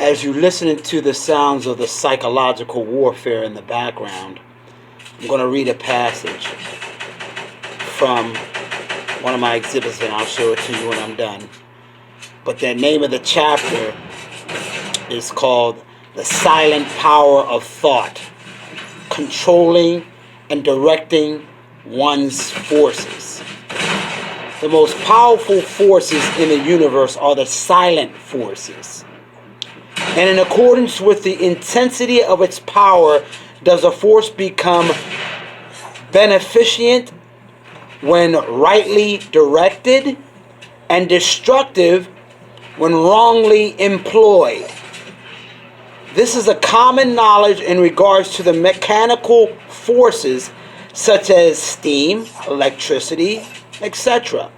as you listen to the sounds of the psychological warfare in the background, I'm going to read a passage from one of my exhibits, and I'll show it to you when I'm done. But the name of the chapter is called The Silent Power of Thought, Controlling and Directing One's Forces. The most powerful forces in the universe are the silent forces. And in accordance with the intensity of its power, does a force become beneficent when rightly directed, and destructive when wrongly employed. This is a common knowledge in regards to the mechanical forces such as steam, electricity, etc.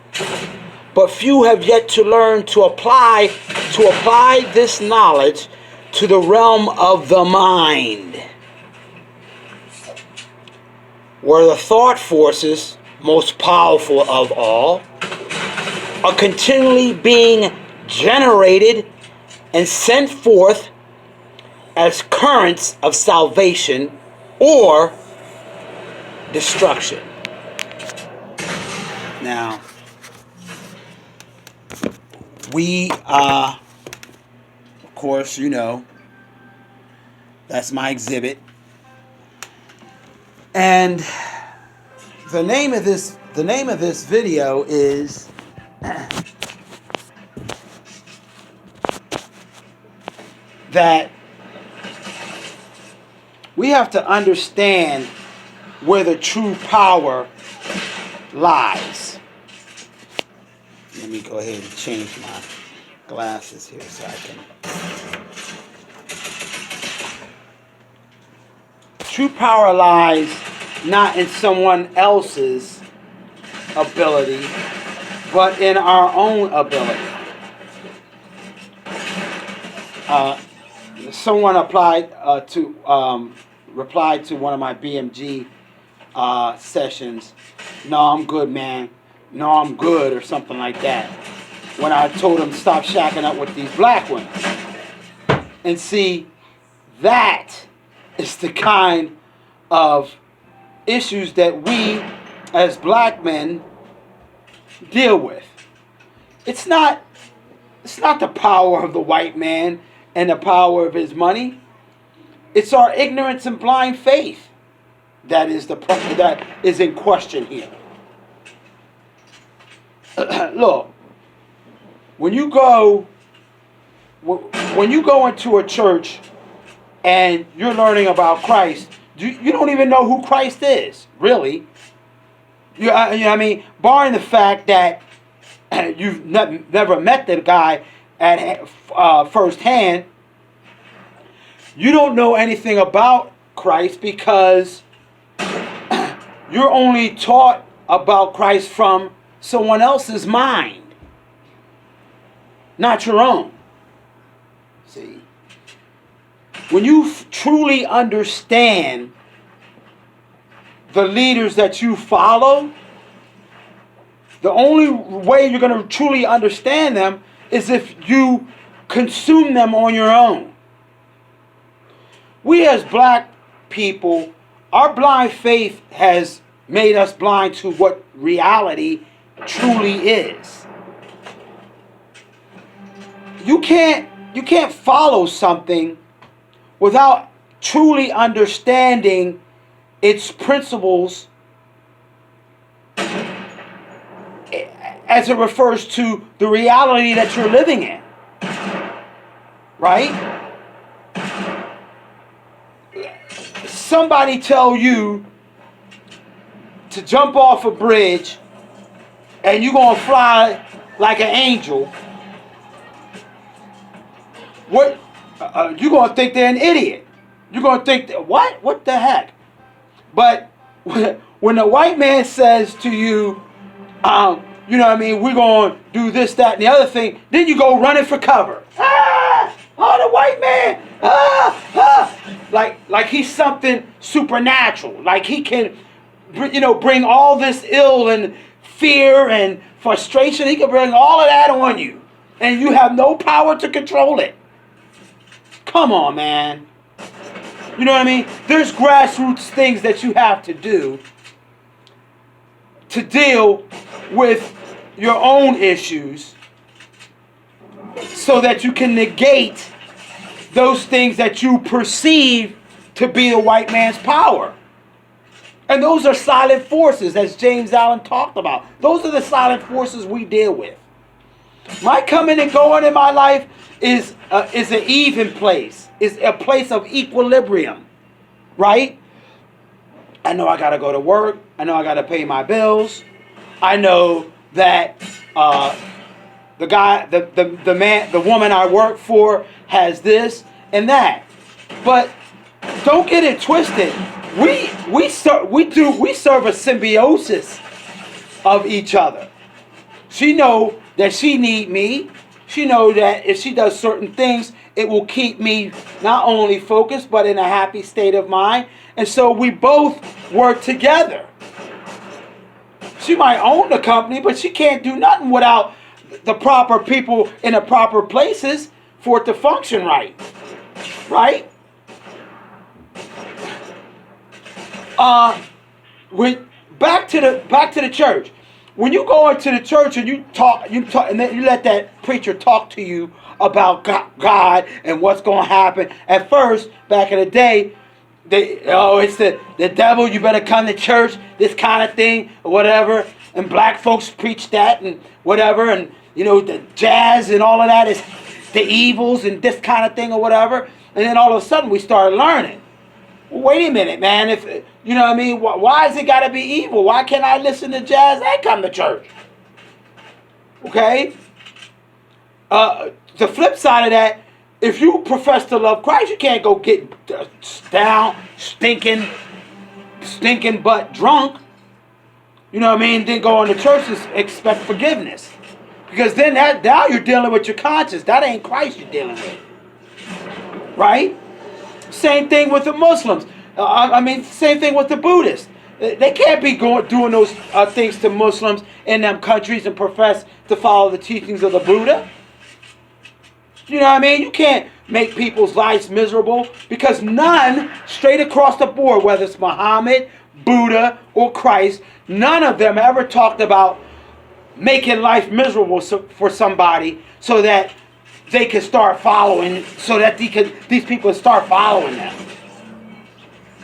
But few have yet to learn to apply this knowledge to the realm of the mind, where the thought forces, most powerful of all, are continually being generated and sent forth as currents of salvation or destruction. Now, we, of course, you know, that's my exhibit. And the name of this video is that we have to understand where the true power lies. Let me go ahead and change my glasses here so I can. True power lies not in someone else's ability, but in our own ability. Someone replied to one of my BMG sessions, "No, I'm good, man. No, I'm good," or something like that, when I told him stop shacking up with these black women. And see, that is the kind of issues that we as black men deal with. It's not the power of the white man and the power of his money. It's our ignorance and blind faith that is in question here. Look, when you go into a church and you're learning about Christ, you don't even know who Christ is, really. You know what I mean? Barring the fact that you've never met the guy at firsthand, you don't know anything about Christ because you're only taught about Christ from someone else's mind, not your own. See? When you truly understand the leaders that you follow, the only way you're going to truly understand them is if you consume them on your own. We as black people, our blind faith has made us blind to what reality truly is. You can't follow something without truly understanding its principles as it refers to the reality that you're living in. Right? Somebody tell you to jump off a bridge and you're going to fly like an angel. What? You're going to think they're an idiot. You're going to think, what? What the heck? But when the white man says to you, you know what I mean, we're going to do this, that, and the other thing, then you go running for cover. Ah! Oh, the white man! Ah! Ah! Like he's something supernatural. Like he can, bring all this ill and fear and frustration. He can bring all of that on you. And you have no power to control it. Come on, man. You know what I mean? There's grassroots things that you have to do to deal with your own issues so that you can negate those things that you perceive to be the white man's power. And those are silent forces, as James Allen talked about. Those are the silent forces we deal with. My coming and going in my life is an even place. Is a place of equilibrium, right? I know I got to go to work. I know I got to pay my bills. I know that the guy, the man, the woman I work for this and that. But don't get it twisted. We serve a symbiosis of each other. She know that she need me. She know that if she does certain things, it will keep me not only focused but in a happy state of mind. And so we both work together. She might own the company, but she can't do nothing without the proper people in the proper places for it to function right. Right? Back to the church. When you go into the church and you talk, and then you let that preacher talk to you about God and what's going to happen. At first, back in the day, it's the devil. You better come to church. This kind of thing or whatever. And black folks preach that and whatever. And the jazz and all of that is the evils and this kind of thing or whatever. And then all of a sudden we started learning. Well, wait a minute, man. If you know what I mean, why has it got to be evil? Why can't I listen to jazz and come to church? Okay. The flip side of that, if you profess to love Christ, you can't go get down, stinking butt drunk. You know what I mean? Then go into church and expect forgiveness, because then now you're dealing with your conscience. That ain't Christ you're dealing with, right? Same thing with the Muslims. Same thing with the Buddhists. They can't be doing those things to Muslims in them countries and profess to follow the teachings of the Buddha. You know what I mean? You can't make people's lives miserable, because none, straight across the board, whether it's Muhammad, Buddha, or Christ, none of them ever talked about making life miserable for somebody so that they can start following, so that these people start following them.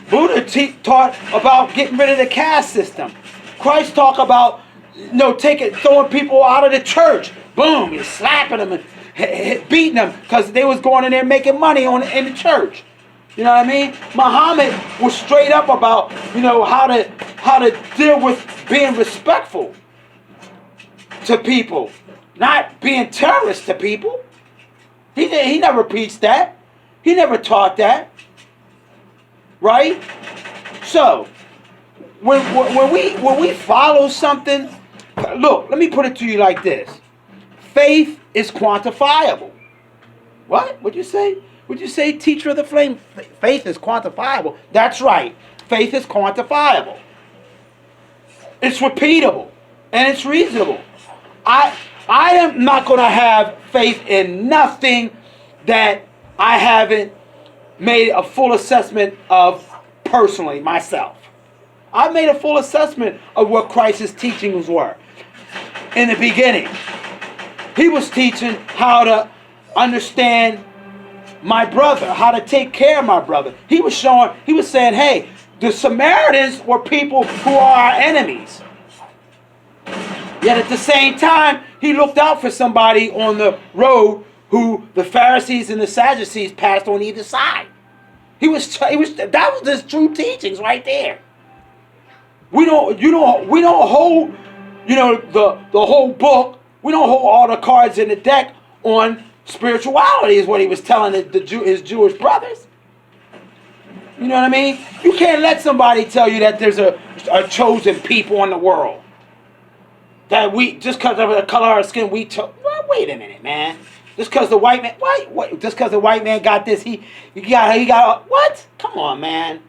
Buddha taught about getting rid of the caste system. Christ talked about throwing people out of the church. Boom, and slapping them and beating them because they was going in there making money in the church. You know what I mean? Muhammad was straight up about how to deal with being respectful to people, not being terrorists to people. He never preached that. He never taught that. Right? So when we follow something, look, let me put it to you like this. Faith is quantifiable. What? What'd you say? Would you say, teacher of the flame? Faith is quantifiable. That's right. Faith is quantifiable. It's repeatable. And it's reasonable. I am not going to have faith in nothing that I haven't made a full assessment of personally, myself. I made a full assessment of what Christ's teachings were. In the beginning, he was teaching how to understand my brother, how to take care of my brother. He was saying, hey, the Samaritans were people who are our enemies. Yet at the same time, he looked out for somebody on the road who the Pharisees and the Sadducees passed on either side. That was his true teachings right there. We don't hold, the whole book. We don't hold all the cards in the deck on spirituality, is what he was telling his Jewish brothers. You know what I mean? You can't let somebody tell you that there's a chosen people in the world. That just because of the color of our skin, well, wait a minute, man. Just because the white man, just because the white man got this, he got what? Come on, man.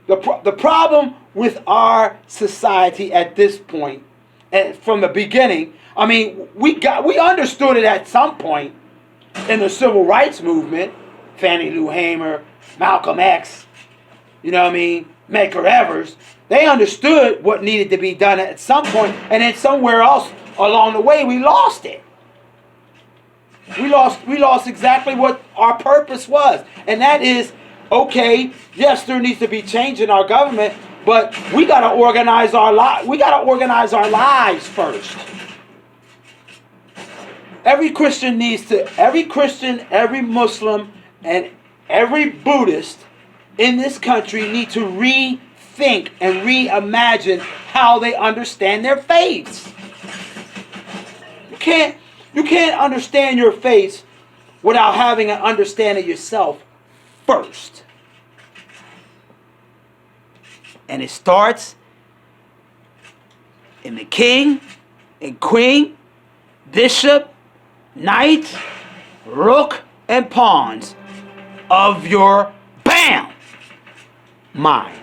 The problem with our society at this point, and from the beginning, I mean, we understood it at some point in the civil rights movement Fannie Lou Hamer, Malcolm X, you know what I mean, Medgar Evers. They understood what needed to be done at some point, and then somewhere else along the way we lost it. We lost exactly what our purpose was. And that is, okay, yes, there needs to be change in our government, but we got to organize our lives first. Every Christian, every Muslim, and every Buddhist in this country need to rethink and reimagine how they understand their faiths. You can't understand your faith without having an understanding of yourself first. And it starts in the king and queen, bishop, knight, rook, and pawns of your mind.